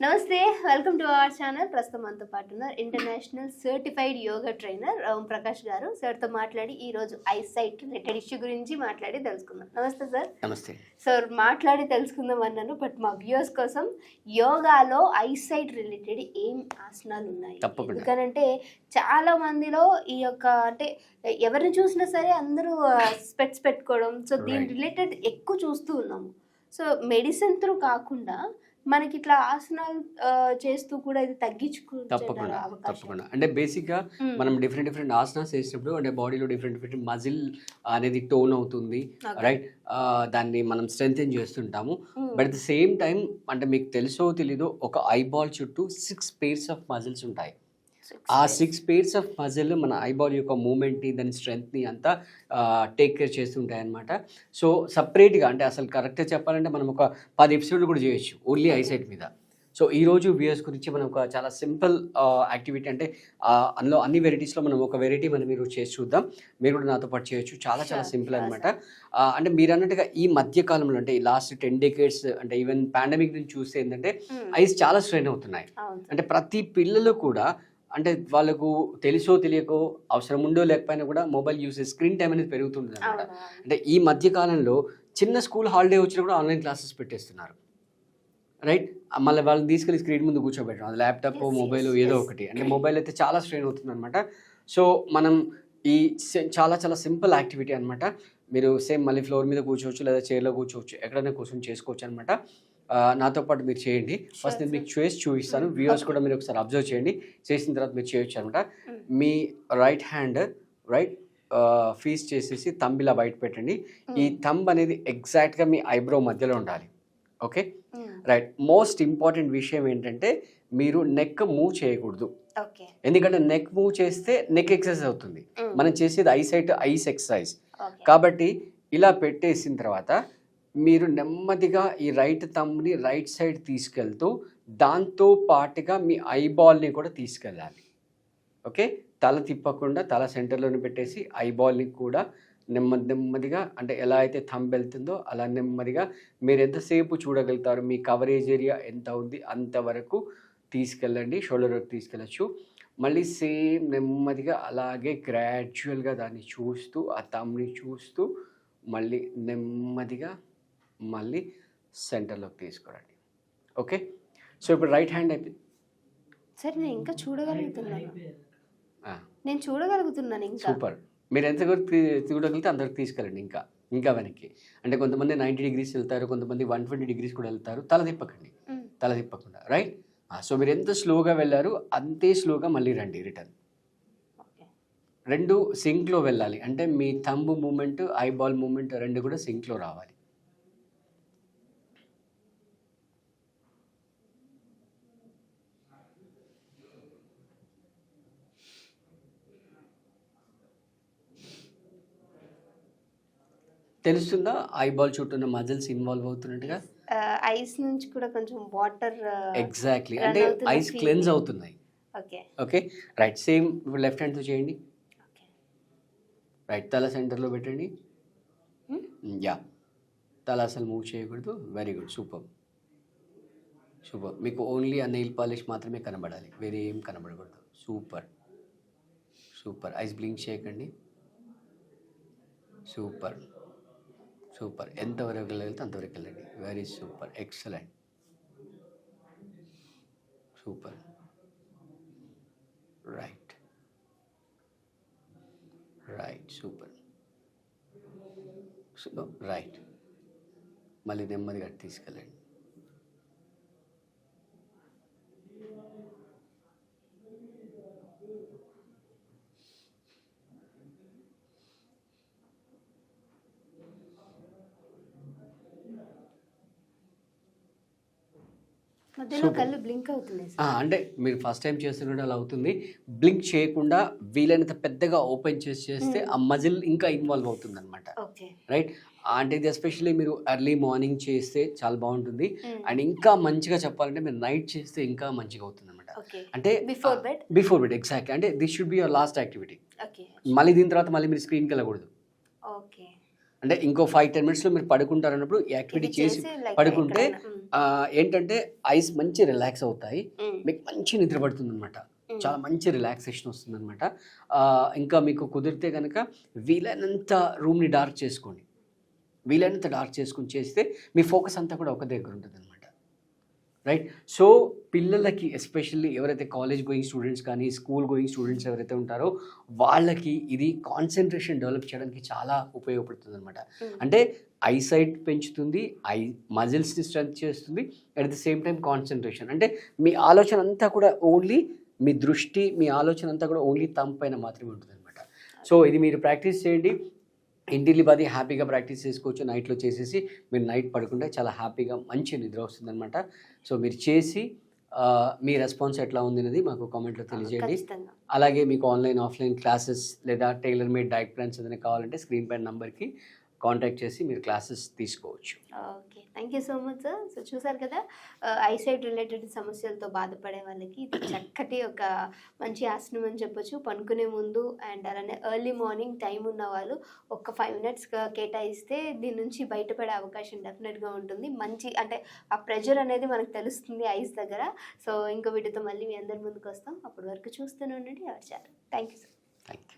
నమస్తే, welcome to our channel. ప్రస్తుతం మనతో పాటు ఉన్నారు international certified yoga trainer Prakash గారు. సార్తో మాట్లాడి ఈ రోజు ఐసైట్ రిలేటెడ్ ఇష్యూ గురించి మాట్లాడి తెలుసుకుందాం. నమస్తే సార్. నమస్తే సార్, మాట్లాడి తెలుసుకుందాం అన్నాను, బట్ మా వ్యూవర్స్ కోసం యోగాలో ఐసైట్ రిలేటెడ్ ఏం ఆసనాలు ఉన్నాయి? తప్పకుండా. ఎందుకనంటే చాలా మందిలో ఈ యొక్క అంటే ఎవరిని చూసినా సరే అందరూ స్పెట్స్ పెట్టుకోవడం, సో దీని రిలేటెడ్ ఎక్కువ చూస్తూ ఉన్నాము. సో మెడిసిన్ త్రూ కాకుండా మనకి ఇట్లా ఆసనాలు చేస్తూ కూడా ఇది తప్పకుండా తప్పకుండా అంటే బేసిక్గా మనం డిఫరెంట్ ఆసనాస్ చేసినప్పుడు అంటే బాడీలో డిఫరెంట్ మజిల్ అనేది టోన్ అవుతుంది, రైట్? దాన్ని మనం స్ట్రెంథెన్ చేస్తుంటాము. But at the same time అంటే మీకు తెలుసో తెలీదో ఒక ఐబాల్ చుట్టూ 6 pairs ఆఫ్ మజిల్స్ ఉంటాయి. ఆ 6 pairs ఆఫ్ మజిల్ మన ఐబాల్ యొక్క మూమెంట్ని, దాని స్ట్రెంగ్త్ని అంతా టేక్ కేర్ చేస్తుంటాయి అనమాట. సో సపరేట్గా అంటే అసలు కరెక్ట్గా చెప్పాలంటే మనం ఒక 10 ఎపిసోడ్లు కూడా చేయొచ్చు ఓన్లీ ఐసైట్ మీద. సో ఈరోజు వ్యూయర్స్ గురించి మనం ఒక చాలా సింపుల్ యాక్టివిటీ అంటే అందులో అన్ని వెరైటీస్లో మనం ఒక వెరైటీ మనం మీరు చేసి చూద్దాం. మీరు కూడా నాతో పాటు చేయొచ్చు. చాలా సింపుల్ అనమాట. అంటే మీరు అన్నట్టుగా ఈ మధ్య కాలంలో అంటే లాస్ట్ 10 decades అంటే ఈవెన్ పాండమిక్ నుంచి చూస్తే ఏంటంటే ఐస్ చాలా స్ట్రెయిన్ అవుతున్నాయి. అంటే ప్రతి పిల్లలు కూడా అంటే వాళ్ళకు తెలుసో తెలియకో అవసరం ఉందో లేకపోయినా కూడా మొబైల్ యూసేజ్, స్క్రీన్ టైం అనేది పెరుగుతుంది అనమాట. అంటే ఈ మధ్య కాలంలో చిన్న స్కూల్ హాలిడే వచ్చినా కూడా ఆన్లైన్ క్లాసెస్ పెట్టేస్తున్నారు, రైట్? మళ్ళీ వాళ్ళని తీసుకెళ్ళి స్క్రీన్ ముందు కూర్చోబెట్టడం, అది ల్యాప్టాప్ మొబైల్ ఏదో ఒకటి. అంటే మొబైల్ అయితే చాలా స్ట్రెయిన్ అవుతుంది అనమాట. సో మనం ఈ చాలా సింపుల్ యాక్టివిటీ అనమాట. మీరు సేమ్ మళ్ళీ ఫ్లోర్ మీద కూర్చోవచ్చు, లేదా చైర్లో కూర్చోవచ్చు, ఎక్కడైనా కూర్చొని చేసుకోవచ్చు అనమాట. నాతో పాటు మీరు చేయండి. ఫస్ట్ నేను మీకు చేసి చూపిస్తాను. వ్యూవర్స్ కూడా మీరు ఒకసారి అబ్జర్వ్ చేయండి. చేసిన తర్వాత మీరు చేయొచ్చు అనమాట. మీ రైట్ హ్యాండ్ ఫీస్ చేసేసి థంబ్ ఇలా బయట పెట్టండి. ఈ థంబ్ అనేది ఎగ్జాక్ట్గా మీ ఐబ్రో మధ్యలో ఉండాలి. Okay, right. మోస్ట్ ఇంపార్టెంట్ విషయం ఏంటంటే మీరు నెక్ మూవ్ చేయకూడదు. ఎందుకంటే నెక్ మూవ్ చేస్తే నెక్ ఎక్సర్సైజ్ అవుతుంది. మనం చేసేది ఐస్ ఎక్సర్సైజ్ కాబట్టి ఇలా పెట్టేసిన తర్వాత మీరు నెమ్మదిగా ఈ రైట్ థంబ్ని రైట్ సైడ్ తీసుకెళ్తూ దాంతో పాటుగా మీ ఐబాల్ని కూడా తీసుకెళ్ళాలి. ఓకే, తల తిప్పకుండా తల సెంటర్లోనే పెట్టేసి ఐబాల్ని కూడా నెమ్మదిగా అంటే ఎలా అయితే థంబ్ వెళ్తుందో అలా నెమ్మదిగా మీరు ఎంతసేపు చూడగలుగుతారు, మీ కవరేజ్ ఏరియా ఎంత ఉంది అంతవరకు తీసుకెళ్ళండి. షోల్డర్ వరకు తీసుకెళ్ళచ్చు. మళ్ళీ సేమ్ నెమ్మదిగా అలాగే గ్రాడ్యువల్గా దాన్ని చూస్తూ ఆ థంబ్ని చూస్తూ మళ్ళీ నెమ్మదిగా మళ్ళీ సెంటర్లోకి తీసుకురండి. ఓకే, సో ఇప్పుడు రైట్ హ్యాండ్ అయిపోయింది. సరే, నేను ఇంకా చూడగలుగుతున్నాను. సూపర్. మీరు ఎంతవరకు చూడగలిగితే అంతవరకు తీసుకెళ్ళండి. ఇంకా వెనక్కి అంటే కొంతమంది 90 degrees వెళ్తారు, కొంతమంది 120 degrees కూడా వెళ్తారు. తల తిప్పకుండా, రైట్? సో మీరు ఎంత స్లోగా వెళ్ళారు అంతే స్లోగా మళ్ళీ రండి రిటర్న్. రెండు సింక్లో వెళ్ళాలి. అంటే మీ థంబ్ మూమెంట్, ఐబాల్ మూమెంట్ రెండు కూడా సింక్లో రావాలి. తెలుస్తుందా ఐబాల్ చుట్టూ ఉన్న మజిల్స్ ఇన్వాల్వ్ అవుతున్నట్టుగా? ఐస్ నుంచి కూడా కొంచెం వాటర్ ఎగ్జాక్ట్లీ అంటే ఐస్ క్లెన్స్ అవుతున్నాయి. Okay, right. సేమ్ లెఫ్ట్ హ్యాండ్తో చేయండి. రైట్, తల సెంటర్లో పెట్టండి. యా, తల అసలు మూవ్ చేయకూడదు. Very good, super. మీకు ఓన్లీ ఆ నెయిల్ పాలిష్ మాత్రమే కనబడాలి, వేరే ఏం కనబడకూడదు. సూపర్. ఐస్ బ్లింక్ చేయకండి. సూపర్. ఎంతవరకు వెళ్తే అంతవరకు వెళ్ళండి. Very super, excellent, super. Right, super. Right, మళ్ళీ నెమ్మదిగా తీసుకెళ్ళండి. అంటే మీరు ఫస్ట్ టైం చేస్తున్నట్టు అలా అవుతుంది. బ్లింక్ చేయకుండా వీలైనంత పెద్దగా ఓపెన్ చేస్తే ఆ మజిల్ ఇంకా ఇన్వాల్వ్ అవుతుంది అనమాట, రైట్? అంటే ఇది ఎస్పెషల్లీ మీరు ఎర్లీ మార్నింగ్ చేస్తే చాలా బాగుంటుంది. అండ్ ఇంకా మంచిగా చెప్పాలంటే మీరు నైట్ చేస్తే ఇంకా మంచిగా అవుతుంది అనమాట. అంటే బిఫోర్ బెడ్ ఎగ్జాక్ట్లీ. అంటే this should be your last activity. మళ్ళీ దీని తర్వాత మళ్ళీ మీరు స్క్రీన్కి వెళ్ళకూడదు. అంటే ఇంకో 5-10 minutes మీరు పడుకుంటారు అన్నప్పుడు ఈ యాక్టివిటీ చేసి పడుకుంటే ఏంటంటే ఐస్ మంచి రిలాక్స్ అవుతాయి, మీకు మంచి నిద్ర పడుతుంది అనమాట, చాలా మంచి రిలాక్సేషన్ వస్తుంది అనమాట. ఇంకా మీకు కుదిరితే కనుక వీలైనంత రూమ్ని డార్క్ చేసుకోండి, వీలైనంత డార్క్ చేసుకుని చేస్తే మీ ఫోకస్ అంతా కూడా ఒక దగ్గర ఉంటుంది అనమాట, రైట్. సో పిల్లలకి ఎస్పెషల్లీ ఎవరైతే కాలేజ్ గోయింగ్ స్టూడెంట్స్ కానీ స్కూల్ గోయింగ్ స్టూడెంట్స్ ఎవరైతే ఉంటారో వాళ్ళకి ఇది కాన్సన్ట్రేషన్ డెవలప్ చేయడానికి చాలా ఉపయోగపడుతుంది అనమాట. అంటే ఐసైట్ పెంచుతుంది, మజిల్స్ని స్ట్రెంత్ చేస్తుంది, at the same time concentration. అంటే మీ ఆలోచన అంతా కూడా ఓన్లీ మీ దృష్టి, మీ ఆలోచన అంతా కూడా ఓన్లీ థంబ్ పైన మాత్రమే ఉంటుంది అనమాట. సో ఇది మీరు ప్రాక్టీస్ చేయండి, ఇంటిల్లి బాది హ్యాపీగా ప్రాక్టీస్ చేసుకోవచ్చు. నైట్లో చేసేసి మీరు నైట్ పడుకుంటే చాలా హ్యాపీగా మంచి నిద్ర వస్తుంది అనమాట. సో మీరు చేసి మీ రెస్పాన్స్ ఎట్లా ఉంది అనేది మాకు కామెంట్లో తెలియజేయండి. అలాగే మీకు ఆన్లైన్ ఆఫ్లైన్ క్లాసెస్ లేదా టైలర్ మేడ్ డైట్ ప్లాన్స్ ఏదైనా కావాలంటే స్క్రీన్ పైన నంబర్కి కాంటాక్ట్ చేసి మీరు క్లాసెస్ తీసుకోవచ్చు. Okay, thank you so much sir. So చూసారు కదా, ఐసైట్ రిలేటెడ్ సమస్యలతో బాధపడే వాళ్ళకి ఇది చక్కటి ఒక మంచి ఆసనం అని చెప్పొచ్చు. పనుకునే ముందు అండ్ అలానే ఎర్లీ మార్నింగ్ టైం ఉన్న వాళ్ళు ఒక 5 minutes కేటాయిస్తే దీని నుంచి బయటపడే అవకాశం డెఫినెట్గా ఉంటుంది. మంచి అంటే ఆ ప్రెషర్ అనేది మనకు తెలుస్తుంది ఐస్ దగ్గర. సో ఇంకో వీడియోతో మళ్ళీ మీ అందరి ముందుకు వస్తాం. అప్పటి వరకు చూస్తూనే ఉండండి our channel. Thank you sir. Thank you.